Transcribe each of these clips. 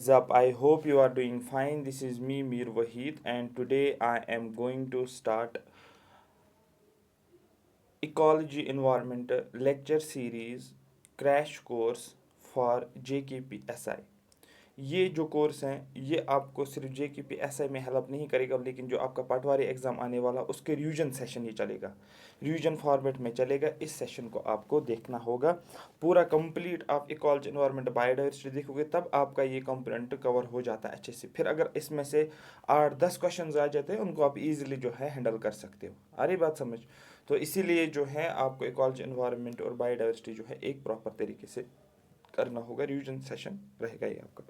Zap, I hope you are doing fine. This is me, Mir Wahid, and today I am going to start Ecology Environment lecture series crash course for JKPSI. ये जो course हैं ये आपको सिर्फ JKPSI में help नहीं करेगा, लेकिन जो आपका पटवारी एग्ज़ाम आने वाला उसके रिवीजन सेशन ही चलेगा, रिवीजन फॉर्मेट में चलेगा। इस सेशन को आपको देखना होगा पूरा कंप्लीट। आप इकोलॉजी एनवायरनमेंट बायोडाइवर्सिटी देखोगे तब आपका ये कंपोनेंट कवर हो जाता है अच्छे से। फिर अगर इसमें से 8-10 क्वेश्चन आ जाते हैं उनको आप इजीली जो है हैंडल कर सकते हो। आ रही बात समझ? तो इसीलिए जो है आपको इकोलॉजी एनवायरनमेंट और बायोडाइवर्सिटी जो है एक प्रॉपर तरीके से करना होगा। रिवीजन सेशन रहेगा ये आपका।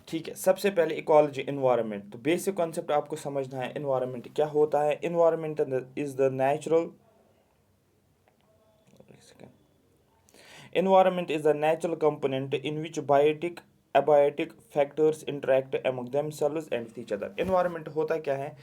ठीक है, सबसे पहले इकोलॉजी एनवायरनमेंट। तो बेसिक कॉन्सेप्ट आपको समझना है, एनवायरनमेंट क्या होता है। Environment is the natural environment is the natural component in which biotic abiotic factors interact among themselves and with each other। environment होता क्या है,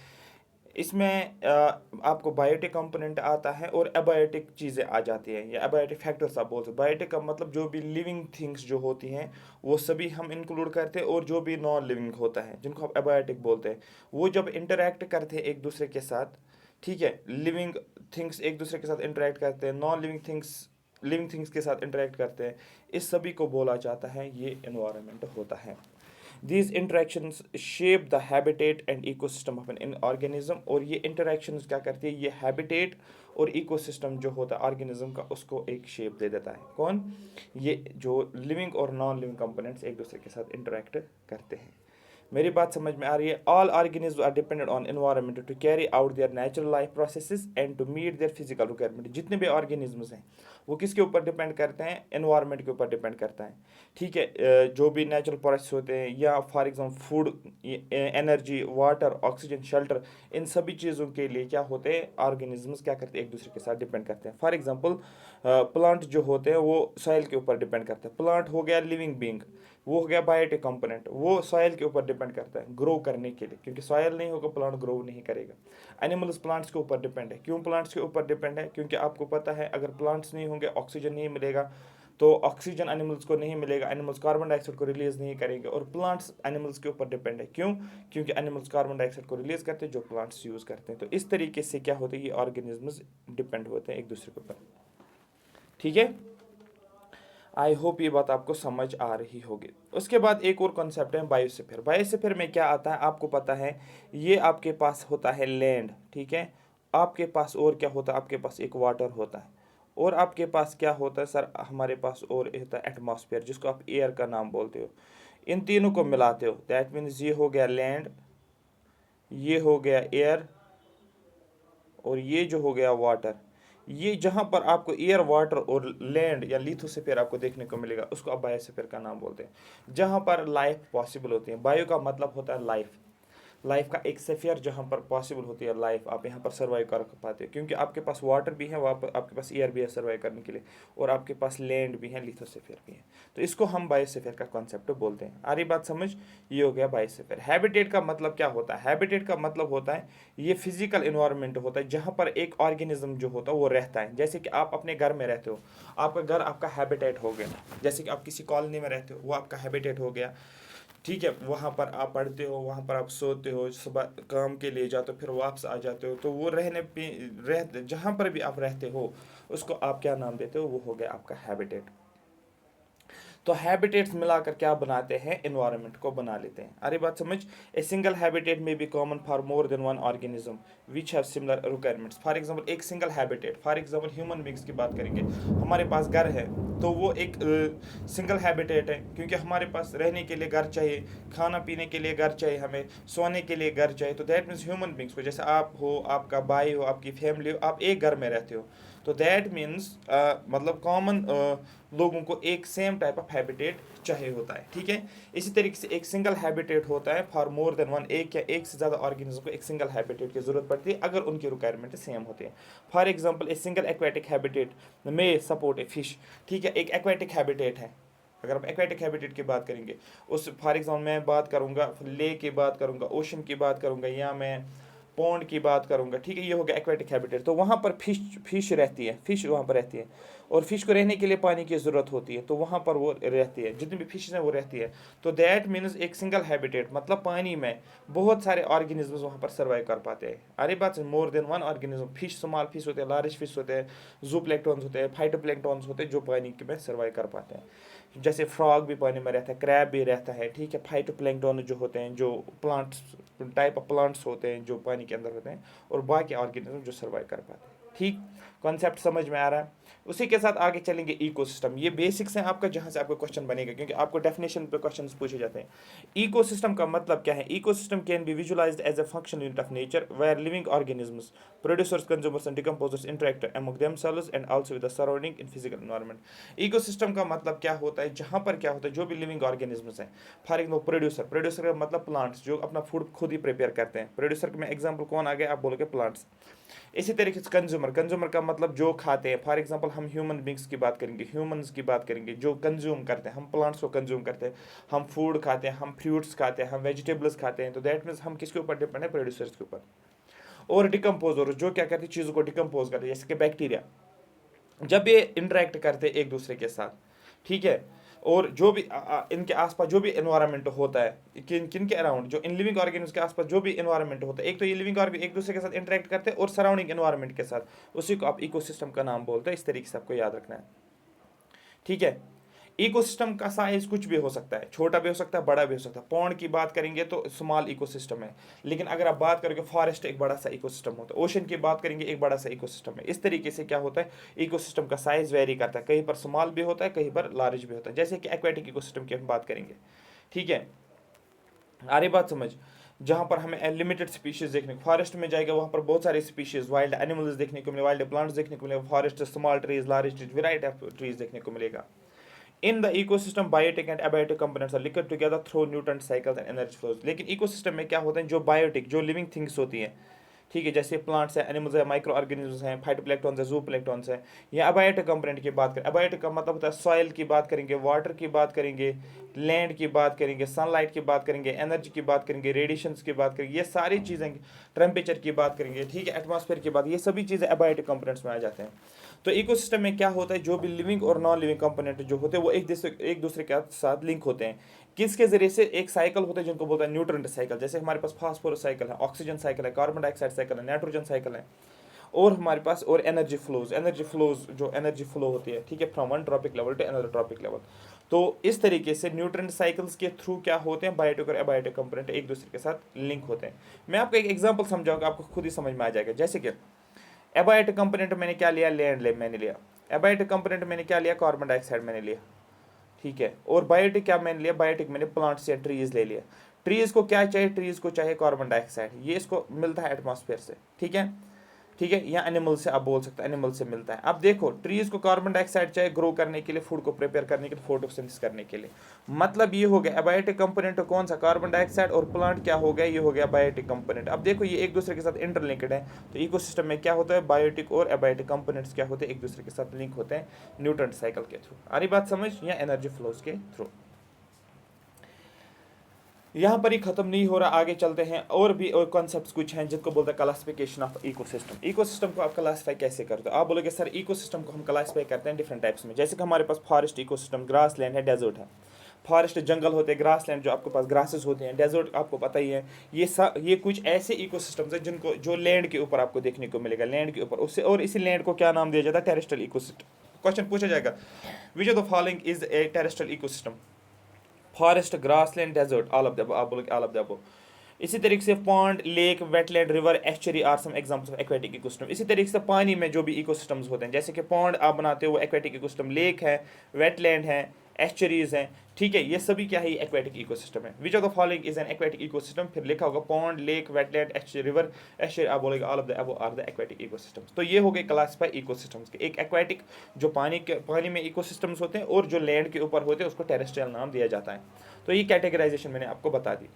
इसमें आपको बायोटिक कंपोनेंट आता है और एबायोटिक चीज़ें आ जाती हैं या एबायोटिक फैक्टर्स आप बोलते हैं। बायोटिक का मतलब जो भी लिविंग थिंग्स जो होती हैं वो सभी हम इंक्लूड करते हैं, और जो भी नॉन लिविंग होता है जिनको आप एबायोटिक बोलते हैं वो जब इंटरेक्ट करते हैं एक दूसरे के साथ। ठीक है, लिविंग थिंग्स एक दूसरे के साथ इंटरेक्ट करते हैं, नॉन लिविंग थिंग्स के साथ इंटरेक्ट करते हैं, इस सभी को बोला जाता है ये एनवायरनमेंट होता है। These interactions shape the habitat and ecosystem of an organism। और ये interactions क्या करती है, ये habitat और ecosystem जो होता है organism का उसको एक shape दे देता है। कौन? ये जो living और non living components एक दूसरे के साथ interact करते हैं। मेरी बात समझ में आ रही है? All organism are dependent on environment to carry out their natural life processes and to meet their physical requirement. जितने भी ऑर्गेनिजम्स हैं वो किसके ऊपर डिपेंड करते हैं? एनवायरनमेंट के ऊपर डिपेंड करता है। ठीक है, जो भी नेचुरल प्रोसेस होते हैं या for example food, energy, water, oxygen, shelter, इन सभी चीज़ों के लिए क्या होते हैं, ऑर्गेनिजम्स क्या करते हैं, एक दूसरे के साथ डिपेंड करते हैं। फॉर एग्जाम्पल प्लांट जो होते हैं वो सॉइल के ऊपर डिपेंड करते हैं। प्लांट हो गया लिविंग बींग, वो हो गया बायोटिक कंपोनेंट, वो सॉइल के ऊपर डिपेंड करता है ग्रो करने के लिए, क्योंकि सॉइल नहीं होगा प्लांट ग्रो नहीं करेगा। एनिमल्स प्लांट्स के ऊपर डिपेंड है। क्यों प्लांट्स के ऊपर डिपेंड है? क्योंकि आपको पता है अगर प्लांट्स नहीं होंगे ऑक्सीजन नहीं मिलेगा, तो ऑक्सीजन एनिमल्स को नहीं मिलेगा, एनिमल्स कार्बन डाइऑक्साइड को रिलीज नहीं करेंगे, और प्लांट्स एनिमल्स के ऊपर डिपेंड है। क्यों? क्योंकि एनिमल्स कार्बन डाइऑक्साइड को रिलीज करते हैं जो प्लांट्स यूज करते हैं। तो इस तरीके से क्या होता है, ये ऑर्गेनिजम्स डिपेंड होते हैं एक दूसरे के ऊपर। ठीक है, आई होप ये बात आपको समझ आ रही होगी। उसके बाद एक और कॉन्सेप्ट है बायोस्फीयर। बायोस्फीयर में क्या आता है आपको पता है, ये आपके पास होता है लैंड। ठीक है, आपके पास और क्या होता है, आपके पास एक वाटर होता है, और आपके पास क्या होता है सर, हमारे पास और होता है एटमॉस्फेयर जिसको आप एयर का नाम बोलते हो। इन तीनों को मिलाते हो, दैट मीन्स ये हो गया लैंड, ये हो गया एयर, और ये जो हो गया वाटर। ये जहाँ पर आपको एयर, वाटर और लैंड या लिथोस्फीयर आपको देखने को मिलेगा उसको आप बायोस्फीयर का नाम बोलते हैं। जहाँ पर लाइफ पॉसिबल होती है, बायो का मतलब होता है लाइफ, लाइफ का एक स्फीयर जहाँ पर पॉसिबल होती है लाइफ, आप यहाँ पर सर्वाइव कर पाते हो, क्योंकि आपके पास वाटर भी है, वहाँ पर आपके पास एयर भी है सर्वाइव करने के लिए, और आपके पास लैंड भी है, लिथोस्फीयर भी है। तो इसको हम बायोस्फीयर का कॉन्सेप्ट बोलते हैं। आ रही बात समझ? ये हो गया बायोस्फीयर। हैबिटेट का मतलब क्या होता है? हैबिटेट का मतलब होता है ये फिजिकल इन्वायरमेंट होता है जहाँ पर एक ऑर्गेनिज्म जो होता है वो रहता है। जैसे कि आप अपने घर में रहते हो, आपका घर आपका हैबिटेट हो गया। जैसे कि आप किसी कॉलोनी में रहते हो, वो आपका हैबिटेट हो गया। ठीक है, वहाँ पर आप पढ़ते हो, वहाँ पर आप सोते हो, सुबह काम के लिए जाते हो, फिर वापस आ जाते हो, तो वो रहने पे जहाँ पर भी आप रहते हो उसको आप क्या नाम देते हो, वो हो गया आपका हैबिटेट। तो हैबिटेट्स मिलाकर क्या बनाते हैं, एनवायरनमेंट को बना लेते हैं। अरे बात समझ? ए सिंगल हैबिटेट में be common for more than one organism which have similar requirements. For example एक single habitat, for example human beings की बात करेंगे, हमारे पास घर है तो वो एक सिंगल हैबिटेट है, क्योंकि हमारे पास रहने के लिए घर चाहिए, खाना पीने के लिए घर चाहिए, हमें सोने के लिए घर चाहिए। तो दैट मीन्स ह्यूमन बींग्स को, जैसे आप हो, आपका भाई हो, आपकी फैमिली हो, आप एक घर में रहते हो, तो दैट मीन्स मतलब कॉमन लोगों को एक सेम टाइप ऑफ हैबिटेट चाहिए होता है। ठीक है, इसी तरीके से एक सिंगल हैबिटेट होता है फॉर मोर देन वन, एक या एक से ज़्यादा ऑर्गेनिज्म को एक सिंगल हैबिटेट की ज़रूरत पड़ती है अगर उनकी रिक्वायरमेंट सेम होती है। For example a single aquatic habitat में सपोर्ट ए फिश। ठीक है, एक एक्वेटिक हैबिटेट है, अगर आप एक्वेटिक हैबिटेट की बात करेंगे, उस फॉर एग्जाम्पल मैं बात करूँगा ले की बात करूँगा, ओशन की बात करूँगा, या मैं पॉन्ड की बात करूंगा, ठीक है, ये हो गया एक्वेटिक हैबिटेट। तो वहाँ पर फिश रहती है, फिश वहाँ पर रहती है, और फिश को रहने के लिए पानी की ज़रूरत होती है, तो वहाँ पर वो रहती है, जितनी भी फिश हैं वो रहती है। तो दैट मीन्स एक सिंगल हैबिटेट, मतलब पानी में बहुत सारे ऑर्गेनिजम्स वहाँ पर सर्वाइव कर पाते हैं। अरे बात मोर than one organism, fish, small fish होते हैं, लार्ज फिश होते हैं, जूप्लैंक्टॉन्स होते हैं, फाइटोप्लैंक्टॉन्स होते हैं जो पानी में सर्वाइव कर पाते हैं। जैसे फ्रॉग भी पानी में रहता है, क्रैब भी रहता है, ठीक है। फाइटोप्लैंक्टॉन जो होते हैं, जो प्लांट्स, टाइप ऑफ प्लांट्स होते हैं जो पानी के अंदर होते हैं, और बाकी ऑर्गेनिज्म जो सर्वाइव कर पाते हैं। ठीक, कॉन्सेप्ट समझ में आ रहा है। उसी के साथ आगे चलेंगे इकोसिस्टम। ये बेसिक्स हैं आपका, जहाँ से आपको क्वेश्चन बनेगा, क्योंकि आपको डेफिनेशन पे क्वेश्चन पूछे जाते हैं। इकोसिस्टम का मतलब क्या है? Ecosystem can be visualised as a functional unit of nature where living organisms, producers, consumers and decomposers interact among themselves and also with the surrounding in physical environment. Ecosystem का मतलब क्या होता है? जहाँ पर क्या होता है, जो भी लिविंग ऑर्गेनिजम्स हैं, फॉर एग्जाम्पल प्रोड्यूसर, प्रोड्यूसर का मतलब प्लांट्स जो अपना फूड खुद ही प्रिपेयर करते हैं। प्रोड्यूसर में एग्जाम्पल कौन आ गया? आप बोलोगे प्लांट्स। इसी तरीके से कंज्यूमर, कंज्यूमर का मतलब जो खाते हैं। फॉर एग्जांपल हम ह्यूमन बींग्स की बात करेंगे, ह्यूमंस की बात करेंगे, जो कंज्यूम करते हैं, हम प्लांट्स को कंज्यूम करते हैं, हम फूड खाते हैं, हम फ्रूट्स खाते हैं, हम वेजिटेबल्स खाते हैं। तो दैट मीन्स हम किसके ऊपर डिपेंड है? प्रोड्यूसर्स के ऊपर। और डिकम्पोजर जो क्या करते हैं? चीज़ों को डिकम्पोज करते हैं, जैसे कि बैक्टीरिया, जब ये इंटरेक्ट करते हैं एक दूसरे के साथ, ठीक है, और जो भी इनके आसपास जो भी इन्वायरमेंट होता है, किन किन के अराउंड, जो इन लिविंग ऑर्गेनिज्म के आसपास जो भी इन्वायरमेंट होता है, एक तो ये लिविंग ऑर्गेनिज्म एक दूसरे के साथ इंटरेक्ट करते हैं और सराउंडिंग इन्वायरमेंट के साथ, उसी को आप इकोसिस्टम का नाम बोलते हैं। इस तरीके से आपको याद रखना है, ठीक है। इकोसिस्टम का साइज कुछ भी हो सकता है, छोटा भी हो सकता है, बड़ा भी हो सकता है। पॉन्ड की बात करेंगे तो स्मॉल इकोसिस्टम है, लेकिन अगर आप बात करोगे फॉरेस्ट, एक बड़ा सा इकोसिस्टम होता है। ओशन की बात करेंगे, एक बड़ा सा इकोसिस्टम है। इस तरीके से क्या होता है, इकोसिस्टम का साइज वेरी करता है, कहीं पर स्मॉल भी होता है, कहीं पर लार्ज भी होता है। जैसे कि एक्वेटिक इकोसिस्टम की हम बात करेंगे, ठीक है। आ रही बात समझ? जहाँ पर हमें लिमिटेड स्पीशीज देखने को, फॉरेस्ट में जाएगा वहाँ पर बहुत सारे स्पीशीज, वाइल्ड एनिमल्स देखने को मिले, वाइल्ड प्लांट्स देखने को मिलेगा, forest small trees, large trees, variety of trees देखने को मिलेगा। In the ecosystem, biotic and abiotic components are linked together through nutrient cycles and energy flows. लेकिन इकोसिस्टम में क्या होता है? जो बायोटिक, जो लिविंग थिंग्स होती हैं, ठीक है, जैसे प्लांट्स हैं, एनिमल्स हैं, माइक्रो ऑर्गेनिजम्स हैं, फाइटोप्लैंक्टॉन्स हैं, जूप्लैंक्टॉन्स हैं, या अबायोटिक कंपोनेंट की बात करें। अबायोटिक का मतलब होता है सॉइल की बात करेंगे, वाटर की बात करेंगे, लैंड की बात करेंगे, सनलाइट की बात करेंगे, एनर्जी की बात करेंगे, रेडिएशंस की बात करेंगे, ये सारी चीज़ें, टेम्परेचर की बात करेंगे, ठीक है, एटमॉस्फेयर की बात, ये सभी चीज़ें अबायोटिक कंपोनेंट्स में आ जाते हैं। तो इकोसिस्टम में क्या होता है? जो भी लिविंग और नॉन लिविंग कंपोनेंट जो होते हैं वो एक दूसरे के साथ लिंक होते हैं। किसके जरिए से? एक साइकिल होता है जिनको बोलते हैं न्यूट्रिएंट साइकिल। जैसे हमारे पास फास्फोरस साइकिल है, ऑक्सीजन साइकिल है, कार्बन डाइऑक्साइड साइकिल है, नाइट्रोजन साइकिल है, और हमारे पास और एनर्जी फ्लोज जो एनर्जी फ्लो होती है, ठीक है, from one trophic level to another trophic level. तो इस तरीके से न्यूट्रिएंट साइकिल्स के थ्रू क्या होते हैं? बायोटिक और एबायोटिक कंपोनेंट एक दूसरे के साथ लिंक होते हैं। मैं आपको एक एग्जांपल समझाऊंगा, आपको खुद ही समझ में आ जाएगा। जैसे कि एबायोटिक कंपोनेंट मैंने क्या लिया? लैंड मैंने लिया। एबायोटिक कंपोनेंट मैंने क्या लिया? कार्बन डाइऑक्साइड मैंने लिया, ठीक है। और बायोटिक क्या मैंने लिया? बायोटिक मैंने प्लांट्स या ट्रीज ले लिया। ट्रीज को क्या चाहिए? ट्रीज को चाहिए कार्बन डाइऑक्साइड, ये इसको मिलता है एटमॉस्फेयर से, ठीक है, ठीक है, या एनिमल से, आप बोल सकते हैं एनिमल से मिलता है। अब देखो, ट्रीज को कार्बन डाइऑक्साइड चाहिए ग्रो करने के लिए, फूड को प्रिपेयर करने के लिए, फोटोसिंथेसिस करने के लिए। मतलब ये हो गया एबायोटिक कंपोनेंट कौन सा? Carbon dioxide. और प्लांट क्या हो गया? ये हो गया बायोटिक कंपोनेंट। अब देखो ये एक दूसरे के साथ इंटरलिंक्ड है। तो इकोसिस्टम में क्या होता है? बायोटिक और एबायोटिक कंपोनेंट्स क्या होते हैं? एक दूसरे के साथ लिंक होते हैं न्यूट्रिएंट साइकिल के थ्रू। आ रही बात समझ? या एनर्जी फ्लोज के थ्रू। यहाँ पर ही खत्म नहीं हो रहा, आगे चलते हैं। और भी और कॉन्सेप्ट्स कुछ हैं जिनको बोलते हैं क्लासिफिकेशन ऑफ इकोसिस्टम। इकोसिस्टम को आप क्लासीफाई कैसे करते हो? आप बोलोगे सर इकोसिस्टम को हम क्लासीफाई करते हैं डिफरेंट टाइप्स में। जैसे कि हमारे पास फॉरेस्ट इकोसिस्टम, ग्रास लैंड है, डेजर्ट है। फॉरेस्ट जंगल होते हैं, ग्रास लैंड जो आपके पास ग्रासेस होते हैं, डेजर्ट आपको पता ही है। ये कुछ ऐसे इकोसिस्टम्स हैं जिनको जो लैंड के ऊपर आपको देखने को मिलेगा, लैंड के ऊपर उससे। और इसी लैंड को क्या नाम दिया जाता है? Terrestrial ecosystem. क्वेश्चन पूछा जाएगा, which of the following is a terrestrial ecosystem? Forest, grassland, desert, all of the above. आप बोलोगे ऑल ऑफ द अबव। इसी तरीके से pond, lake, wetland, river, estuary are some examples of aquatic ecosystem. इसी तरीके से पानी में जो भी इकोसिस्टम्स होते हैं, जैसे कि पॉन्ड आप बनाते हो वो एक्वेटिक इकोसिस्टम, लेक है, वेटलैंड है, एस्चुरीज हैं, ठीक है, ये सभी क्या है? एक्वेटिक इकोसिस्टम है। Which of the following is an aquatic ecosystem? फिर लिखा होगा pond, lake, wetland, estuary, river, estuary, आप बोलेगा all of the above are the aquatic ecosystems. तो ये हो गए क्लासिफाई इकोसिस्टम्स के। एक एक्वेटिक जो पानी में इकोसिस्टम्स होते हैं, और जो लैंड के ऊपर होते हैं उसको टेरेस्ट्रियल नाम दिया जाता है। तो ये कैटेगराइजेशन मैंने आपको बता दी।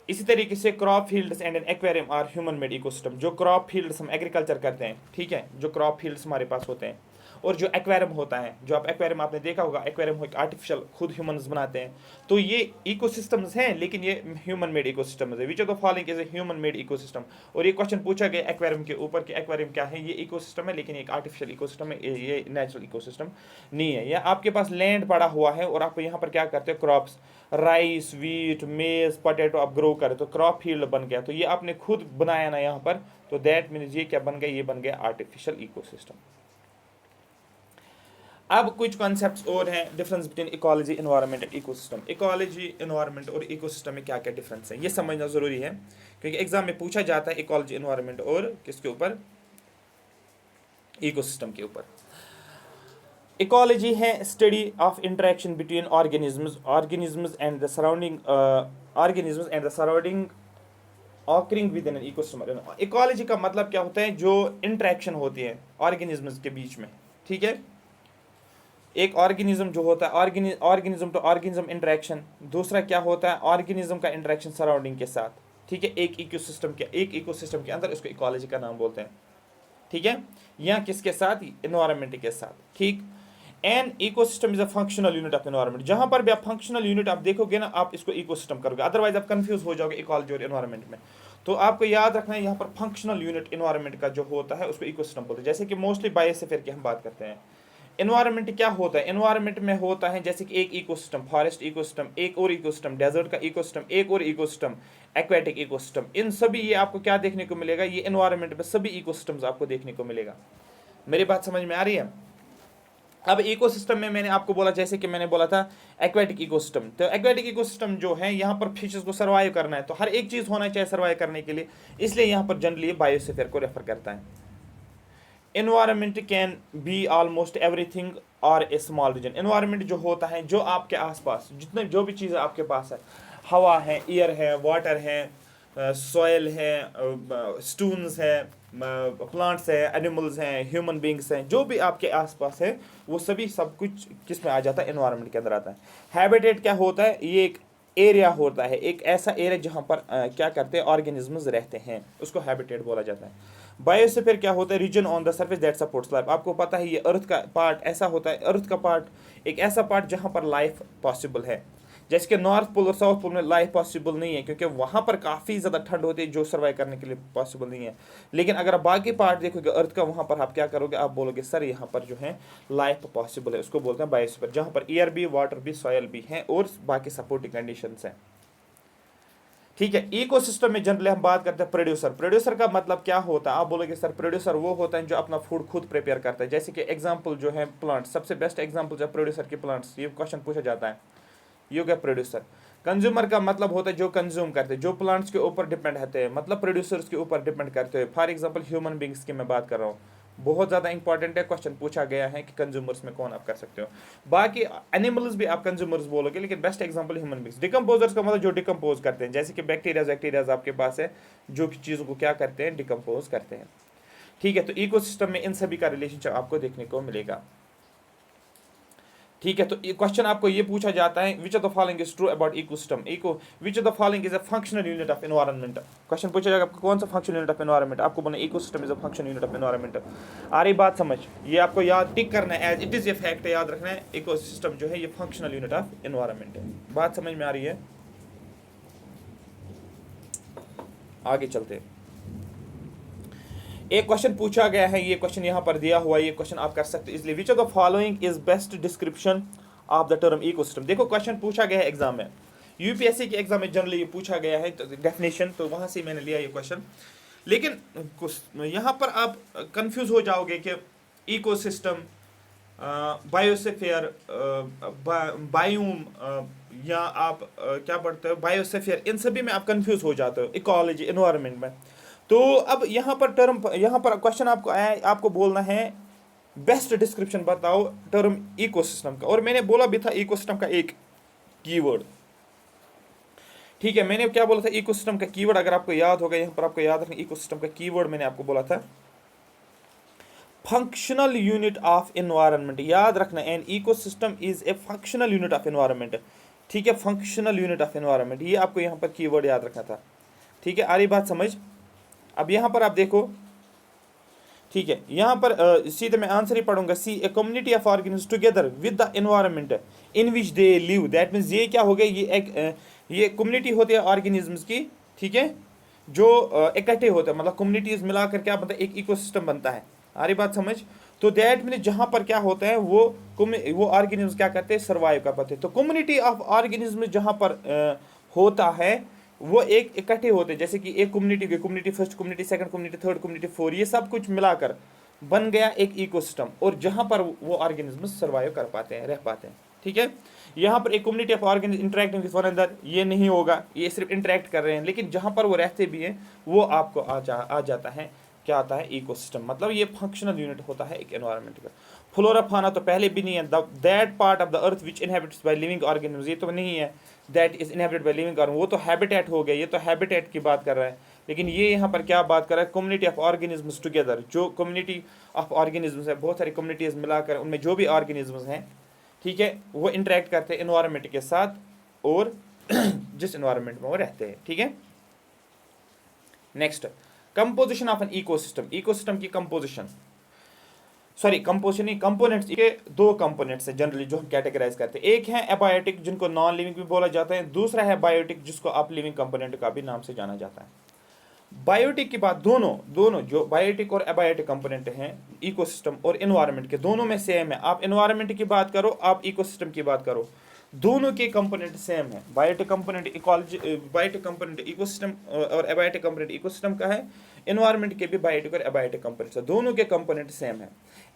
इसी तरीके से crop fields and an aquarium are human made ecosystem. जो क्रॉप फील्ड्स हम एग्रीकल्चर करते हैं, ठीक है, जो क्रॉप फील्ड्स हमारे पास होते हैं, और जो एक्वेरियम होता है, जो आप एक्वेरियम आपने देखा होगा, एक्वेरियम एक आर्टिफिशियल खुद ह्यूमंस बनाते हैं, तो ये इकोसिस्टम्स हैं, लेकिन ये ह्यूमन मेड इकोसिस्टम्स है। Which of the following is a human made ecosystem. और ये क्वेश्चन पूछा गया एक्वेरियम के ऊपर कि एक्वेरियम क्या है, ये इकोसिस्टम है, लेकिन एक आर्टिफिशियल इकोसिस्टम है, ये नेचुरल इकोसिस्टम नहीं है। या आपके पास लैंड पड़ा हुआ है और आप यहाँ पर क्या करते हो, क्रॉप्स, राइस, वीट, मेज, पोटैटो आप ग्रो करें, तो क्रॉप फील्ड बन गया, तो ये आपने खुद बनाया ना यहाँ पर, तो दैट मीन्स ये क्या बन गया, ये बन गया आर्टिफिशियल इकोसिस्टम। अब कुछ कॉन्सेप्ट्स और हैं, difference between ecology, environment and ecosystem. Ecology, environment और इकोसिस्टम में क्या क्या डिफरेंस है, ये समझना जरूरी है, क्योंकि एग्जाम में पूछा जाता है इकोलॉजी, एनवायरनमेंट और किसके ऊपर, इकोसिस्टम के ऊपर। इकोलॉजी है study of interaction between organisms and the surrounding occurring with in an ecosystem. Ecology का मतलब क्या होता है, जो इंटरेक्शन होती है ऑर्गेनिजम्स के बीच में, ठीक है। एक ऑर्गेनिज्म जो होता है, ऑर्गेनिज्म टू ऑर्गेनिज्म इंटरेक्शन। दूसरा क्या होता है, ऑर्गेनिज्म का इंटरेक्शन सराउंडिंग के साथ, ठीक है। एक इकोसिस्टम के अंदर, इसको इकोलॉजी का नाम बोलते हैं, ठीक है। या किसके साथ, एनवायरनमेंट के साथ, ठीक। An ecosystem is a functional unit of environment. जहां पर भी आप फंक्शनल यूनिट आप देखोगे ना, आप इसको इकोसिस्टम करोगे, अदरवाइज आप कंफ्यूज हो जाओगे इकोलॉजी और एनवायरनमेंट में। तो आपको याद रखना है, यहाँ पर फंक्शनल यूनिट एनवायरनमेंट का जो होता है उसको इकोसिस्टम बोलते हैं। जैसे कि मोस्टली बायोस्फीयर की हम बात करते हैं। एनवायरनमेंट क्या होता है, एनवायरनमेंट में होता है जैसे कि एक इकोसिस्टम, फॉरेस्ट इकोसिस्टम, एक और इकोसिस्टम, डेजर्ट का इकोसिस्टम, एक और इकोसिस्टम, एक्वेटिक इकोसिस्टम। इन सभी ये आपको क्या देखने को मिलेगा, ये एनवायरनमेंट में सभी इकोसिस्टम्स आपको देखने को मिलेगा। मेरी बात समझ में आ रही है। अब इकोसिस्टम में मैंने आपको बोला, जैसे कि मैंने बोला था एक्वेटिक इकोसिस्टम, तो एक्वेटिक इकोसिस्टम जो है, यहाँ पर फिशेस को सर्वाइव करना है, तो हर एक चीज होना चाहिए सर्वाइव करने के लिए, इसलिए यहाँ पर जनरली बायोस्फीयर को रेफर करता है। Environment can be almost everything और ए स्मॉल रीजन। एनवायरनमेंट जो होता है, जो आपके आसपास जितने जो भी चीज़ें आपके पास है, हवा है, एयर है, वाटर है, सॉयल है, स्टोन्स है, प्लांट्स है, एनिमल्स हैं, ह्यूमन बींग्स हैं, जो भी आपके आसपास है, वो सभी सब कुछ किस में आ जाता है, एनवायरनमेंट के अंदर आता है। हैबिटेट क्या होता है, ये एक एरिया होता है, एक ऐसा एरिया जहाँ पर क्या करते हैं, ऑर्गेनिजम्स रहते हैं, उसको हैबिटेट बोला जाता है। बायोस्फीयर क्या होता है, region on the surface that supports life. आपको पता है ये अर्थ का पार्ट ऐसा होता है, अर्थ का पार्ट एक ऐसा पार्ट जहाँ पर लाइफ पॉसिबल है। जैसे कि नॉर्थ पोल और साउथ पोल में लाइफ पॉसिबल नहीं है, क्योंकि वहाँ पर काफ़ी ज़्यादा ठंड होती है, जो सर्वाइव करने के लिए पॉसिबल नहीं है। लेकिन अगर आप बाकी पार्ट देखोगे अर्थ का, वहाँ पर आप क्या करोगे, आप बोलोगे सर यहाँ पर जो है लाइफ पॉसिबल है, उसको बोलते हैं बायोस्फीयर, जहाँ पर एयर भी, वाटर भी, सॉयल भी है और बाकी सपोर्टिंग कंडीशंस हैं, ठीक है। इकोसिस्टम में जनरली हम बात करते हैं प्रोड्यूसर। प्रोड्यूसर का मतलब क्या होता है, आप बोलोगे सर प्रोड्यूसर वो होता है जो अपना फूड खुद प्रिपेयर करता है। जैसे कि एग्जांपल जो है प्लांट्स, सबसे बेस्ट एग्जांपल जो प्रोड्यूसर के प्लांट्स, ये क्वेश्चन पूछा जाता है, ये क्या प्रोड्यूसर। कंज्यूमर का मतलब होता है जो कंज्यूम करते हैं, जो प्लांट्स के ऊपर डिपेंड रहते हैं, मतलब प्रोड्यूसर्स के ऊपर डिपेंड करते हैं। फॉर एग्जाम्पल ह्यूमन बींग्स की मैं बात कर रहा हूँ, बहुत ज़्यादा इंपॉर्टेंट है, क्वेश्चन पूछा गया है कि कंज्यूमर्स में कौन आप कर सकते हो। बाकी एनिमल्स भी आप कंज्यूमर्स बोलोगे, लेकिन best example human beings. Decomposers का मतलब जो डिकम्पोज करते हैं, जैसे कि बैक्टीरियाज आपके पास है, जो चीज़ों को क्या करते हैं, डिकम्पोज करते हैं, ठीक है। तो इकोसिस्टम में इन सभी का रिलेशनशिप आपको देखने को मिलेगा, ठीक है। तो क्वेश्चन आपको ये पूछा जाता है, which of the following is true about ecosystem, which of the following is a functional unit of environment. Question पूछा जाएगा आपको कौन सा फंक्शनल यूनिट ऑफ एनवायरनमेंट, आपको बोलना ecosystem is a functional unit of environment. आ रही बात समझ, ये आपको याद टिक करना है, एज इट इज ये फैक्ट है, याद रखना है, इकोसिस्टम जो है ये फंक्शनल यूनिट ऑफ एनवायरनमेंट है। बात समझ में आ रही है, आगे चलते हैं। एक क्वेश्चन पूछा गया है, ये क्वेश्चन यहाँ पर दिया हुआ है, ये क्वेश्चन आप कर सकते हैं, इसलिए विच of the following is best description of the term ecosystem. देखो क्वेश्चन पूछा गया है एग्जाम में, यूपीएससी के एग्जाम में जनरली ये पूछा गया है, तो डेफिनेशन, तो वहाँ से मैंने लिया ये क्वेश्चन। लेकिन यहाँ पर आप कंफ्यूज हो जाओगे कि इकोसिस्टम, बायोस्फीयर, बायोम, या आप क्या पढ़ते हो बायोस्फीयर, इन सभी में आप कंफ्यूज हो जाते हो, इकोलॉजी, एनवायरनमेंट में। तो अब यहाँ पर क्वेश्चन आपको आया, आपको बोलना है बेस्ट डिस्क्रिप्शन बताओ टर्म इकोसिस्टम का, और मैंने बोला भी था इकोसिस्टम का एक कीवर्ड, ठीक है। मैंने क्या बोला था, इकोसिस्टम का कीवर्ड अगर आपको याद होगा, यहाँ पर आपको याद रखना, इकोसिस्टम का कीवर्ड मैंने आपको बोला था फंक्शनल यूनिट ऑफ एनवायरनमेंट। याद रखना, an ecosystem is a functional unit of environment, ठीक है, फंक्शनल यूनिट ऑफ एनवायरनमेंट, ये आपको यहाँ पर कीवर्ड याद रखना था, ठीक है। आ रही बात समझ। अब यहाँ पर आप देखो, ठीक है, यहाँ पर सीधे मैं आंसर ही पढ़ूंगा। C a community of organism together with the environment in which they live. That means ये क्या हो गया, ये एक ये कम्युनिटी होती है ऑर्गेनिजम्स की, ठीक है, जो इकट्ठे होते हैं, मतलब कम्युनिटीज मिलाकर क्या बनता है, एक इकोसिस्टम बनता है। आ रही बात समझ? तो दैट मीन्स जहाँ पर क्या होता है, वो ऑर्गेनिज्म क्या करते हैं, सर्वाइव कर पाते हैं। तो कम्युनिटी ऑफ ऑर्गेनिज्म जहाँ पर होता है, वो एक इकट्ठे होते हैं। जैसे कि एक कम्युनिटी की community first, community second, community third, community four, ये सब कुछ मिलाकर बन गया एक इकोसिस्टम, और जहाँ पर वो ऑर्गेनिज्म सर्वाइव कर पाते हैं, रह पाते हैं। ठीक है, यहाँ पर एक community of organism interacting with one another, ये नहीं होगा, ये सिर्फ इंटरेक्ट कर रहे हैं, लेकिन जहाँ पर वो रहते भी हैं वो आपको आ जाता है, क्या आता है, इकोसिस्टम। मतलब ये फंक्शनल यूनिट होता है एक एनवायरनमेंट का। फ्लोरा फाना तो पहले भी नहीं है, that part of the earth which inhabited by living organism, ये तो नहीं है that is inhabited by living organism, वो तो हैबिटेट हो गया, ये तो हैबिटेट की बात कर रहा है। लेकिन ये यहाँ पर क्या बात कर रहा है, कम्युनिटी ऑफ ऑर्गेनिजम्स टुगेदर, जो कम्युनिटी ऑफ ऑर्गेनिजम्स है, बहुत सारी कम्युनिटीज मिलाकर उनमें जो भी ऑर्गेनिजम्स हैं, ठीक है, वो इंटरेक्ट करते हैं एनवायरनमेंट के साथ, और जिस एनवायरनमेंट में वो रहते हैं। ठीक है, next, composition of an ecosystem. Ecosystem की कंपोजिशन, सॉरी कंपोजिशन नहीं, कंपोनेंट्स के दो कंपोनेंट्स हैं जनरली जो हम कैटेगराइज करते हैं। एक है एबायोटिक, जिनको नॉन लिविंग भी बोला जाता है, दूसरा है बायोटिक, जिसको आप लिविंग कंपोनेंट का भी नाम से जाना जाता है। बायोटिक की बात, दोनों जो बायोटिक और एबायोटिक कंपोनेंट हैं इकोसिस्टम और एनवायरनमेंट के, दोनों में सेम है। आप एनवायरनमेंट की बात करो, आप इकोसिस्टम की बात करो, दोनों के कंपोनेंट सेम है। Biotic component ecology, biotic component ecosystem, और एबायोटिक कंपोनेंट इकोसिस्टम का है। एनवायरनमेंट के भी बायोटिक और एबायोटिक कंपोनेंट्स है, दोनों के कंपोनेंट सेम है।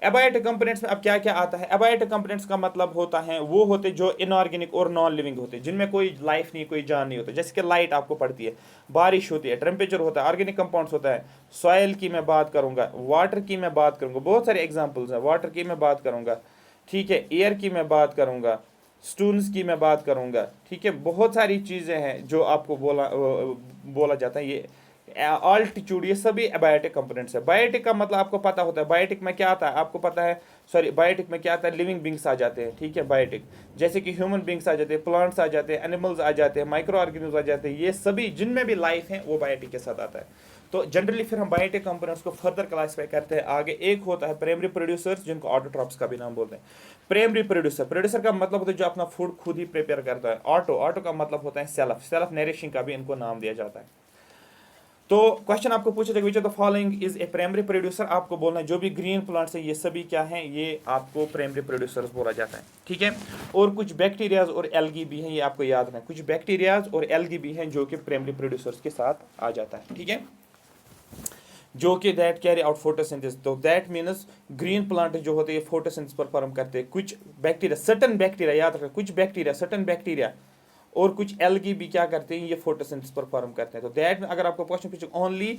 एबायोटिक कंपोनेंट्स में अब क्या क्या आता है, एबायोटिक कंपोनेंट्स का मतलब होता है वो होते जो इनऑर्गेनिक और नॉन लिविंग होते हैं, जिनमें कोई लाइफ नहीं, कोई जान नहीं होता। जैसे कि लाइट आपको पड़ती है, बारिश होती है, टेम्परेचर होता है, ऑर्गेनिक कंपाउंड्स होता है, सॉइल की मैं बात करूंगा, वाटर की मैं बात करूंगा, बहुत सारे एग्जाम्पल्स हैं, वाटर की मैं बात करूंगा, ठीक है, एयर की मैं बात करूंगा, स्टून्स की मैं बात करूंगा, ठीक है, बहुत सारी चीज़ें हैं जो आपको बोला जाता है, ये ऑल्टीट्यूड, ये सभी एबायोटिक कंपोनेंट्स है। बायोटिक का मतलब आपको पता होता है, बायोटिक में क्या आता है आपको पता है, सॉरी बायोटिक में क्या आता है, लिविंग बींग्स आ जाते हैं, ठीक है, बायोटिक, जैसे कि ह्यूमन बींग्स आ जाते हैं, प्लांट्स आ जाते हैं, एनिमल्स आ जाते हैं, माइक्रो ऑर्गेनिज्म आ जाते हैं, ये सभी जिनमें भी लाइफ है वो बायोटिक के साथ आता है। तो जनरली फिर हम बायोटिक कंपोनेंट्स को फर्दर क्लासीफाई करते हैं आगे। एक होता है प्राइमरी प्रोड्यूसर्स, जिनको ऑटोट्रॉप्स का भी नाम बोलते हैं। प्राइमरी प्रोड्यूसर, प्रोड्यूसर का मतलब होता है जो अपना फूड खुद ही प्रिपेयर करता है। ऑटो का मतलब होता है सेल्फ नरिशिंग का भी इनको नाम दिया जाता है। तो क्वेश्चन आपको पूछा जाएगा which of the following is A primary producer, आपको बोलना है जो भी ग्रीन प्लांट्स है ये सभी क्या हैं, ये आपको प्राइमरी प्रोड्यूसर्स बोला जाता है। ठीक है, और कुछ बैक्टीरियाज और एल्गी भी हैं, ये आपको याद रखना है, कुछ बैक्टीरियाज और एल्गी भी हैं जो कि प्राइमरी प्रोड्यूसर्स के साथ आ जाता है। ठीक है, जो कि दैट कैरी आउट फोटोसिंथेसिस, तो दैट मीन्स ग्रीन प्लांट जो होते हैं फोटोसिंथेसिस परफॉर्म करते हैं। कुछ बैक्टीरिया, सर्टेन बैक्टीरिया, याद रखना, कुछ बैक्टीरिया, सर्टेन बैक्टीरिया और कुछ एल्गी भी क्या करते हैं, ये फोटोसिंथेसिस परफॉर्म करते हैं। तो दैट अगर आपको क्वेश्चन पूछे only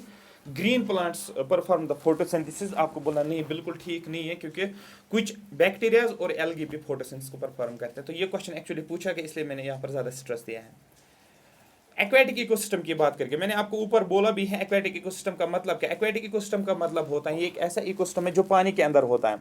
green plants perform the photosynthesis, आपको बोलना नहीं, बिल्कुल ठीक नहीं है, क्योंकि कुछ बैक्टीरियाज और एल्गी भी फोटोसिंथेसिस को परफॉर्म करते हैं। तो ये क्वेश्चन एक्चुअली पूछा गया, इसलिए मैंने यहाँ पर ज़्यादा स्ट्रेस दिया है। एक्वेटिक इकोसिस्टम की बात करके मैंने आपको ऊपर बोला भी है, एक्वेटिक इकोसिस्टम का मतलब क्या। एक्वेटिक इकोसिस्टम का मतलब होता है ये एक ऐसा इकोसिस्टम है जो पानी के अंदर होता है।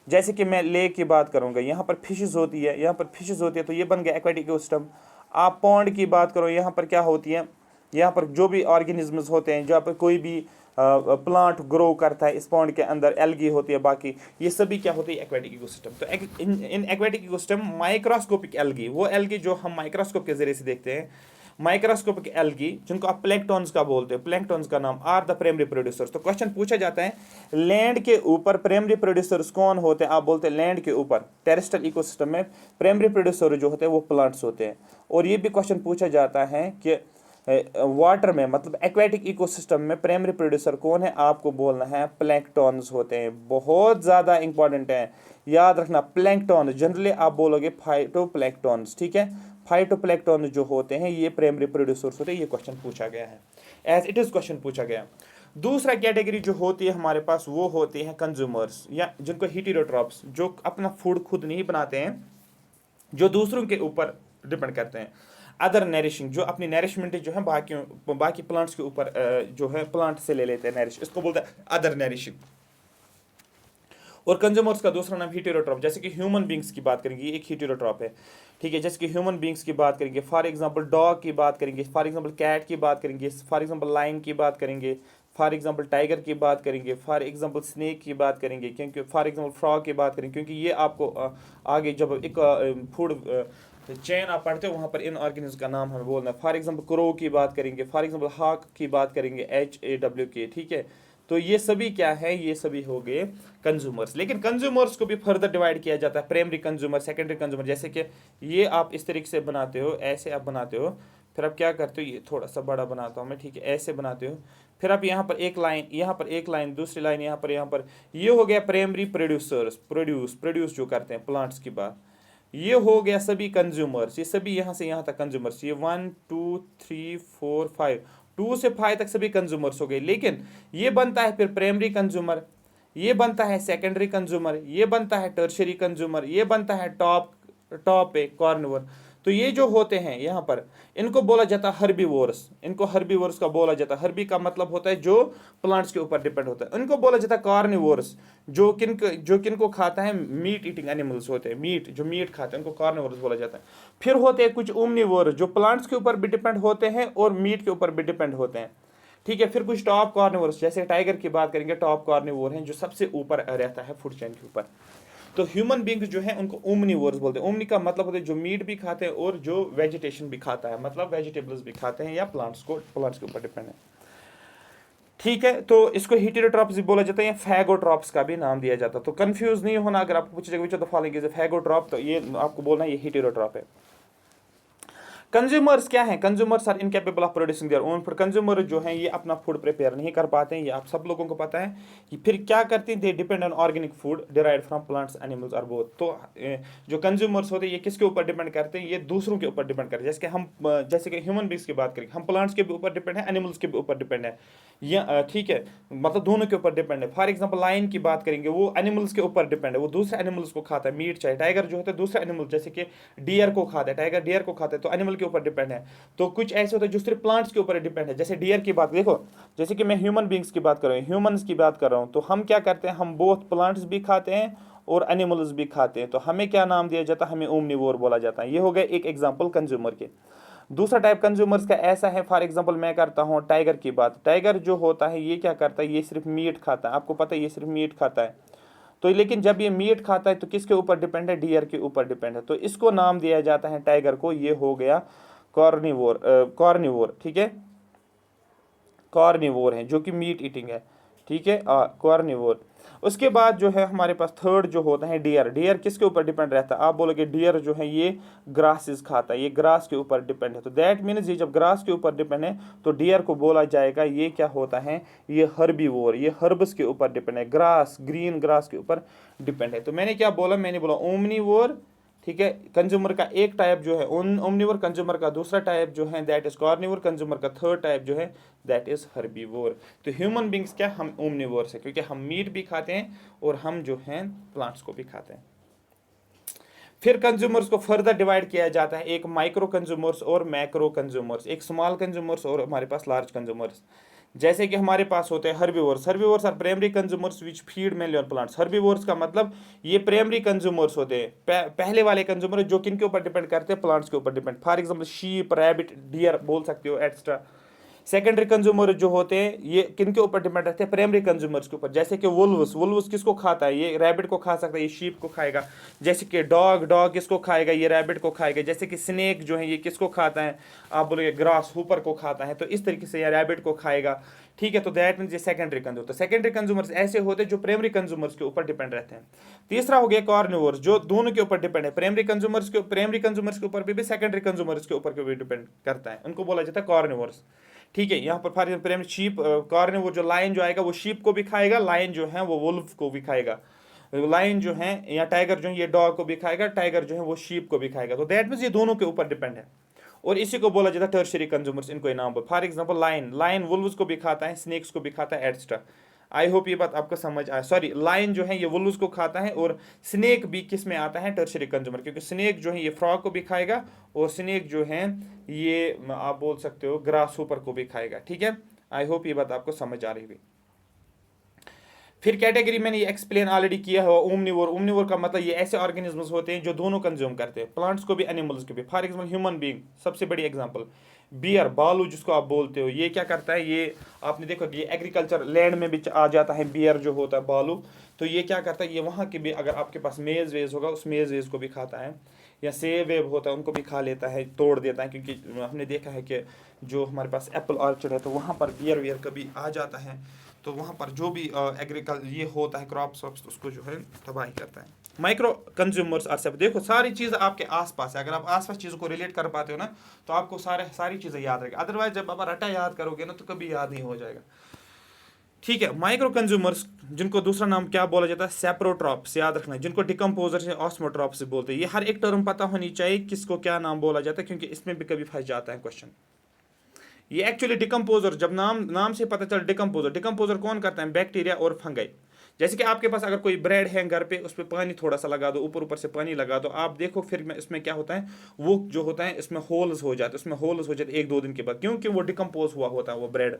जैसे कि मैं लेक की बात करूंगा, यहाँ पर फिशेस होती है, यहाँ पर फिशेस होती है, तो ये बन गया एक्वेटिक इकोसिस्टम। आप पॉन्ड की बात करो, यहाँ पर क्या होती है, यहाँ पर जो भी ऑर्गेनिजम्स होते हैं, जहाँ पर कोई भी प्लांट ग्रो करता है, इस पॉन्ड के अंदर एल्गी होती है, बाकी ये सभी क्या होती है, एक्वेटिक इकोसिस्टम। तो in aquatic ecosystem microscopic algae, वो एल्गी जो हम माइक्रोस्कोप के जरिए से देखते हैं, माइक्रोस्कोपिक एल्गी जिनको आप प्लैंक्टॉन्स का बोलते हैं, प्लैंक्टॉन्स का नाम आर द प्राइमरी प्रोड्यूसर्स। तो क्वेश्चन पूछा जाता है लैंड के ऊपर प्राइमरी प्रोड्यूसर्स कौन होते हैं, आप बोलते हैं लैंड के ऊपर टेरेस्ट्रियल इकोसिस्टम में प्राइमरी प्रोड्यूसर जो होते हैं वो प्लांट्स होते हैं। और ये भी क्वेश्चन पूछा जाता है कि वाटर में, मतलब एक्वेटिक इकोसिस्टम में प्राइमरी प्रोड्यूसर कौन है, आपको बोलना है प्लैंक्टॉन्स होते हैं। बहुत ज़्यादा इंपॉर्टेंट है, याद रखना, प्लैंक्टॉन्स जनरली आप बोलोगे फाइटोप्लैंक्टॉन्स, ठीक है, फाइटोप्लैंक्टॉन जो होते हैं ये प्राइमरी प्रोड्यूसर्स होते हैं। ये क्वेश्चन पूछा गया है, एज इट इज क्वेश्चन पूछा गया। दूसरा कैटेगरी जो होती है हमारे पास वो होते हैं कंज्यूमर्स, या जिनको हेटेरोट्रॉप्स, जो अपना फूड खुद नहीं बनाते हैं, जो दूसरों के ऊपर डिपेंड करते हैं। अदर नरिशिंग, जो अपनी नरिशमेंट जो है बाकी प्लांट्स के ऊपर जो है प्लांट से ले लेते हैं नरिश, इसको बोलते हैं अदर नरिशिंग। और कंज्यूमर्स का दूसरा नाम हेटेरोट्रॉप, जैसे कि ह्यूमन बींग्स की बात करेंगे, ये एक हेटेरोट्रॉप है, ठीक है। जैसे कि ह्यूमन बींग्स की बात करेंगे, फॉर एग्जांपल डॉग की बात करेंगे, फॉर एग्जांपल कैट की बात करेंगे, फॉर एग्जांपल लाइन की बात करेंगे, फॉर एग्जांपल टाइगर की बात करेंगे, फॉर एग्जांपल स्नेक की बात करेंगे, क्योंकि फॉर एग्जांपल फ्रॉग की बात करेंगे, क्योंकि ये आपको आगे जब एक फूड चेन आप पढ़ते हो वहाँ पर इन ऑर्गेनिज्म का नाम हमें बोलना है। फॉर एग्जांपल क्रो की बात करेंगे, फॉर एग्जांपल हॉक की बात करेंगे, HAWK, ठीक है। तो ये सभी क्या है, ये सभी हो गए कंज्यूमर्स। लेकिन कंज्यूमर्स को भी फर्दर डिवाइड किया जाता है, प्राइमरी कंज्यूमर, सेकेंडरी कंज्यूमर। जैसे कि ये आप इस तरीके से बनाते हो, ऐसे आप बनाते हो, फिर आप क्या करते हो, ये थोड़ा सा बड़ा बनाता हूँ मैं, ठीक है, ऐसे बनाते हो, फिर आप यहाँ पर एक लाइन, यहाँ पर एक लाइन, दूसरी लाइन यहाँ पर, ये हो गया प्राइमरी प्रोड्यूसर्स, प्रोड्यूस जो करते हैं प्लांट्स की बात। ये हो गया सभी कंज्यूमर्स, ये सभी यहाँ से यहाँ तक कंज्यूमर्स, ये 1 2 3 4 5, 2 से 5 तक सभी कंज्यूमर्स हो गए। लेकिन ये बनता है फिर प्राइमरी कंज्यूमर, ये बनता है सेकेंडरी कंज्यूमर, ये बनता है टर्शरी कंज्यूमर, ये बनता है टॉप टॉप पे कॉर्निवर। तो ये जो होते हैं यहाँ पर, इनको बोला जाता है हर्बीवोर्स, इनको हर्बीवोर्स का बोला जाता है। हर्बी का मतलब होता है जो प्लांट्स के ऊपर डिपेंड होता है। इनको बोला जाता है कार्निवोर्स, जो किनको खाता है, मीट ईटिंग एनिमल्स होते हैं, मीट जो मीट खाते हैं, उनको कार्निवोर्स बोला जाता है। फिर होते हैं कुछ ओमनिवोर्स, जो प्लांट्स के ऊपर भी डिपेंड होते हैं और मीट के ऊपर भी डिपेंड होते हैं, ठीक है। फिर कुछ टॉप कार्निवोर्स, जैसे टाइगर की बात करेंगे, टॉप कार्निवोर हैं जो सबसे ऊपर रहता है फूड चेन के ऊपर। तो ह्यूमन बींग्स जो है उनको ओमनिवोर्स बोलते हैं। ओमनी का मतलब होता है जो मीट भी खाते हैं और जो वेजिटेशन भी खाता है, मतलब वेजिटेबल्स भी खाते हैं या प्लांट्स के ऊपर डिपेंड है, ठीक है। तो इसको हेटेरोट्रॉप्स भी बोला जाता है या फैगोट्रॉप्स का भी नाम दिया जाता है। तो कंफ्यूज नहीं होना, अगर आपको पूछेगा which of the following is a phagotroph, तो ये आपको बोलना है ये हेटेरोट्रॉप है। कंज्यूमर्स क्या हैं, consumers are incapable of producing their own food. Consumer जो हैं ये अपना फूड प्रिपेयर नहीं कर पाते हैं, ये आप सब लोगों को पता है। कि फिर क्या करते हैं, they depend on organic food derived from plants, animals और बोथ। तो जो कंज्यूमर्स होते हैं ये किसके ऊपर डिपेंड करते हैं, ये दूसरों के ऊपर डिपेंड करते हैं। जैसे कि ह्यूमन बींग्स की बात करें, हम प्लांट्स के भी ऊपर डिपेंड है, एनिमल्स के भी ऊपर डिपेंड है, या ठीक है, मतलब दोनों के ऊपर डिपेंड है। फॉर एग्जाम्पल लायन की बात करेंगे, वो एनिमल्स के ऊपर डिपेंड है, वो दूसरे एनिमल्स को खाता है मीट, चाहे टाइगर जो होता है दूसरे एनिमल, जैसे कि डियर को खाता है, टाइगर डियर को खाता है, तो एनिमल के ऊपर डिपेंड है। तो कुछ ऐसे होते हैं जो सिर्फ प्लांट्स के ऊपर डिपेंड है, जैसे डियर की बात देखो, जैसे कि मैं ह्यूमन बींग्स की बात कर रहा हूँ, ह्यूमंस की बात कर रहा हूँ, तो हम क्या करते हैं, हम बोथ प्लांट्स भी खाते हैं और एनिमल्स भी खाते हैं। तो हमें क्या नाम दिया जाता है, हमें ओमनिवोर बोला जाता है। ये हो गया एक एग्जांपल कंज्यूमर के। दूसरा टाइप कंज्यूमर्स का ऐसा है, फॉर एग्जांपल मैं करता हूँ टाइगर की बात। टाइगर जो होता है ये क्या करता है, ये सिर्फ मीट खाता है, आपको पता है ये सिर्फ मीट खाता है। तो लेकिन जब ये मीट खाता है तो किसके ऊपर डिपेंड है, डियर के ऊपर डिपेंड है। तो इसको नाम दिया जाता है टाइगर को, ये हो गया कॉर्निवोर, कॉर्निवोर, ठीक है, कॉर्निवोर है जो कि मीट ईटिंग है, ठीक है, कॉर्निवोर। उसके बाद जो है हमारे पास थर्ड जो होता है डियर। डियर किसके ऊपर डिपेंड रहता है, आप बोलोगे डियर जो है ये ग्रासेस खाता है, ये ग्रास के ऊपर डिपेंड है। तो दैट मीन्स ये जब ग्रास के ऊपर डिपेंड है तो डियर को बोला जाएगा ये क्या होता है, ये हर्बीवोर, ये हर्ब्स के ऊपर डिपेंड है, ग्रास, ग्रीन ग्रास के ऊपर डिपेंड है। तो मैंने क्या बोला, मैंने बोला ओमनीवोर, ठीक है, कंज्यूमर का एक टाइप जो है ओमनिवोर, कंज्यूमर का दूसरा टाइप जो है दैट इज कार्निवोर, कंज्यूमर का थर्ड टाइप जो है दैट इज हर्बीवोर। तो ह्यूमन बींग्स क्या, हम ओमनिवोर से, क्योंकि हम मीट भी खाते हैं और हम जो हैं प्लांट्स को भी खाते हैं। फिर कंज्यूमर्स को फर्दर डिवाइड किया जाता है, एक माइक्रो कंज्यूमर्स और मैक्रो कंज्यूमर्स, एक स्मॉल कंज्यूमर्स और हमारे पास लार्ज कंज्यूमर्स। जैसे कि हमारे पास होते हैं herbivores. Herbivores are primary consumers which feed mainly on plants. Herbivores का मतलब ये प्राइमरी कंज्यूमर्स होते हैं, पहले वाले कंज्यूमर जो किन के ऊपर डिपेंड करते हैं, प्लांट्स के ऊपर depend. For example sheep, rabbit, deer बोल सकते हो, एक्स्ट्रा। सेकेंडरी कंज्यूमर जो होते हैं ये किन के ऊपर डिपेंड रहते हैं, प्राइमरी कंज्यूमर्स के ऊपर। जैसे कि वुल्व्स, वुल्व्स किसको खाता है, ये रैबिट को खा सकता है, ये शीप को खाएगा। जैसे कि डॉग, डॉग किसको खाएगा, ये रैबिट को खाएगा। जैसे कि स्नेक जो है ये किसको खाता है, आप बोलोगे ग्रास हुपर को खाता है, तो इस तरीके से ये रैबिट को खाएगा, ठीक है। तो दैट मीन्स ये सेकेंडरी कंज्यूमर। तो सेकेंडरी कंज्यूमर्स ऐसे होते हैं जो प्राइमरी कंज्यूमर्स के ऊपर डिपेंड रहते हैं। तीसरा हो गया कार्निवोर्स, जो दोनों के ऊपर डिपेंड है, प्राइमरी कंज्यूमर्स के ऊपर भी सेकेंडरी कंज्यूमर्स के ऊपर भी डिपेंड करता है, उनको बोला जाता है कार्निवोर्स, ठीक है। यहाँ पर फॉर एग्जाम्पल शीप, कार्निवोर जो लायन जो आएगा वो शीप को भी खाएगा, लायन जो है वो वुल्फ को भी खाएगा, लायन जो है या टाइगर जो है ये डॉग को भी खाएगा, टाइगर जो है वो शीप को भी खाएगा। तो दैट मीन्स ये दोनों के ऊपर डिपेंड है और इसी को बोला जाता है टर्शियरी कंज्यूमर्स, इनको इनाम पर। For example lion, lion wolves को भी खाता है, स्नेक्स को भी खाता है, एटसेट्रा। आई होप ये बात आपको समझ आए। सॉरी, लायन जो है ये वुल्व्स को खाता है और स्नेक भी किस में आता है, टर्शियरी कंज्यूमर, क्योंकि स्नेक जो है ये फ्रॉग को भी खाएगा और स्नेक जो है ये आप बोल सकते हो ग्रास ऊपर को भी खाएगा, ठीक है। आई होप ये बात आपको समझ आ रही होगी। फिर कैटेगरी मैंने ये एक्सप्लेन ऑलरेडी किया है, ओमनिवोर। ओमनिवोर का मतलब ये ऐसे ऑर्गेनिजम्स होते हैं जो दोनों कंज्यूम करते हैं, प्लांट्स को भी एनिमल्स को भी। फॉर एग्जाम्पल ह्यूमन बीइंग, सबसे बड़ी एग्जांपल बियर, बालू जिसको आप बोलते हो, ये क्या करता है, ये आपने देखा कि ये एग्रीकल्चर लैंड में भी आ जाता है, बियर जो होता है बालू। तो ये क्या करता है, ये वहाँ के भी, अगर आपके पास मेज़ वेज होगा उस मेज़ वेज को भी खाता है, या सेब वेब होता है उनको भी खा लेता है, तोड़ देता है। क्योंकि हमने देखा है कि जो हमारे पास एप्पल ऑर्चर्ड है तो वहाँ पर बियर वियर कभी आ जाता है, तो वहाँ पर जो भी एग्रीकल्चर ये होता है क्रॉप्स वॉप्स, उसको जो है तबाही करता है। माइक्रो कंज्यूमर्स आर सब, देखो सारी चीज़ आपके आसपास है, अगर आप आसपास चीज़ों को रिलेट कर पाते हो ना तो आपको सारी चीज़ें याद रहेगी। अदरवाइज जब आप रटा याद करोगे ना तो कभी याद नहीं हो जाएगा। ठीक है, माइक्रो कंज्यूमर्स जिनको दूसरा नाम क्या बोला जाता है, सेप्रोट्रॉप्स, याद रखना, जिनको डिकम्पोजर से ऑस्मोट्रॉप से बोलते हैं। ये हर एक टर्म पता होनी चाहिए किसको क्या नाम बोला जाता है, क्योंकि इसमें भी कभी फंस जाता है क्वेश्चन। ये एक्चुअली डिकम्पोजर, जब नाम नाम से पता चल, डिकम्पोजर, डिकम्पोजर कौन करता है, बैक्टीरिया और फंगाई। जैसे कि आपके पास अगर कोई ब्रेड है घर पे, उस पर पानी थोड़ा सा लगा दो, ऊपर ऊपर से पानी लगा दो, आप देखो फिर में इसमें क्या होता है, वो जो होता है इसमें होल्स हो जाते हैं, उसमें होल्स हो जाते 1-2 दिन के बाद, क्योंकि वो डिकम्पोज हुआ होता है वो ब्रेड।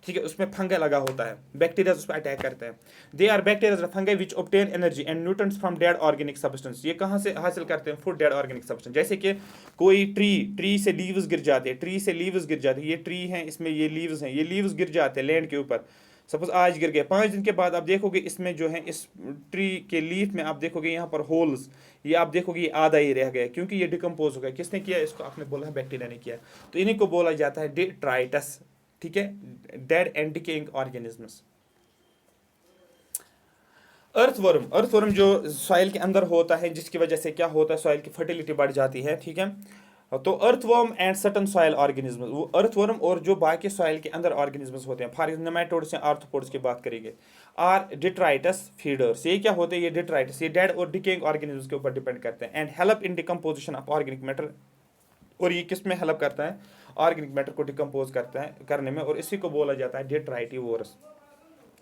ठीक है, उसमें फंगा लगा होता है, बैक्टीरिया उस पर अटैक करते हैं। They are bacteria fungi which obtain energy and nutrients from dead organic substance. ये कहाँ से हासिल करते हैं, फूड डेड ऑर्गेनिक सब्सटेंस। जैसे कि कोई ट्री से लीव्स गिर जाते हैं, ट्री से लीव्स गिर जाते हैं, ये ट्री है, इसमें ये लीव्स हैं, ये लीव्स गिर जाते हैं लैंड के ऊपर। सपोज आज गिर गए, 5 दिन के बाद आप देखोगे इसमें जो है, इस ट्री के लीफ में आप देखोगे यहाँ पर होल्स, ये आप देखोगे ये आधा ही रह गया, क्योंकि ये डिकम्पोज हो गया। किसने किया इसको, आपने बोला है बैक्टीरिया ने किया। तो इन्हीं को बोला जाता है डिट्राइटस। ठीक है, dead and decaying organisms. Earthworm, earthworm जो सॉइल के अंदर होता है, जिसकी वजह से क्या होता है, सॉइल की फर्टिलिटी बढ़ जाती है। ठीक है, तो earthworm and certain soil organisms, वो अर्थवर्म और जो बाकी सॉइल के अंदर ऑर्गेनिजम्स होते हैं, फॉर एग्जाम्पल नेमाटोड्स या आर्थ्रोपोड्स की बात करेंगे, आर डिट्राइटस फीडर्स। ये क्या होते हैं, ये डिट्राइटस, ये डेड और डिकेइंग ऑर्गेनिजम्स के ऊपर डिपेंड करते हैं, and help in decomposition of organic matter. और ये किस में हेल्प करता है, ऑर्गेनिक मैटर को डिकम्पोज करने में, और इसी को बोला जाता है डिट्राइटिवोर्स।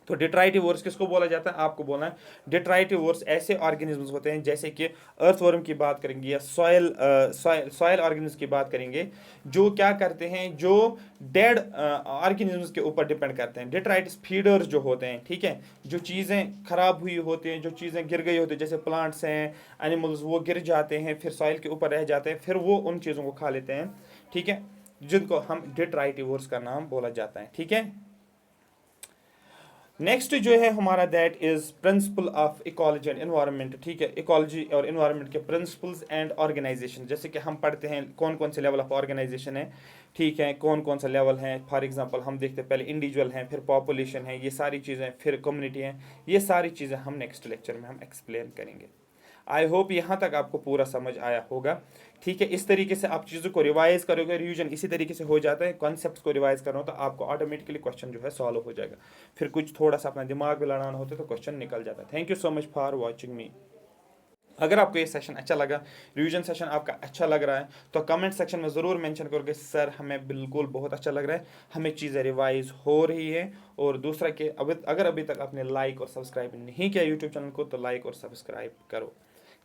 तो डिट्राइटिवोर्स किसको बोला जाता है, आपको बोलना है। डिट्राइटिवोर्स ऐसे ऑर्गेनिजम्स होते हैं, जैसे कि अर्थवर्म की बात करेंगे या सॉइल ऑर्गेनिज्म की बात करेंगे, जो क्या करते हैं, जो डेड ऑर्गेनिजम्स के ऊपर डिपेंड करते हैं। डिट्राइटिस फीडर्स जो होते हैं, ठीक है, जो चीज़ें खराब हुई होती हैं, जो चीज़ें गिर गई होती हैं, जैसे प्लांट्स हैं, एनिमल्स, वो गिर जाते हैं, फिर सॉइल के ऊपर रह जाते हैं, फिर वो उन चीज़ों को खा लेते हैं। ठीक है, जिनको हम डिट्राइटिवोर्स का नाम बोला जाता है। ठीक है, नेक्स्ट जो है हमारा, that is principle of ecology and environment. ठीक है, इकोलॉजी और एनवायरनमेंट के प्रिंसिपल्स एंड ऑर्गेनाइजेशन, जैसे कि हम पढ़ते हैं कौन कौन से लेवल ऑफ ऑर्गेनाइजेशन है। ठीक है, कौन कौन सा लेवल है, फॉर एग्जांपल हम देखते हैं पहले इंडिविजुअल हैं, फिर पॉपुलेशन है, ये सारी चीज़ें, फिर कम्युनिटी हैं। ये सारी चीज़ें हम नेक्स्ट लेक्चर में हम एक्सप्लेन करेंगे। आई होप यहाँ तक आपको पूरा समझ आया होगा। ठीक है, इस तरीके से आप चीज़ों को रिवाइज करोगे, रिवीजन इसी तरीके से हो जाता है। कॉन्सेप्ट्स को रिवाइज करो तो आपको ऑटोमेटिकली क्वेश्चन जो है सॉल्व हो जाएगा। फिर कुछ थोड़ा सा अपना दिमाग भी लड़ाना होता है तो क्वेश्चन निकल जाता है। Thank you so much for watching मी। अगर आपको ये सेशन अच्छा लगा, रिवीजन सेशन आपका अच्छा लग रहा है, तो कमेंट सेक्शन में ज़रूर मेंशन करोगे, सर हमें बिल्कुल बहुत अच्छा लग रहा है, हमें चीज़ें रिवाइज हो रही है। और दूसरा कि अगर अभी तक आपने लाइक और सब्सक्राइब नहीं किया यूट्यूब चैनल को, तो लाइक और सब्सक्राइब करो।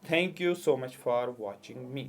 Thank you so much for watching me.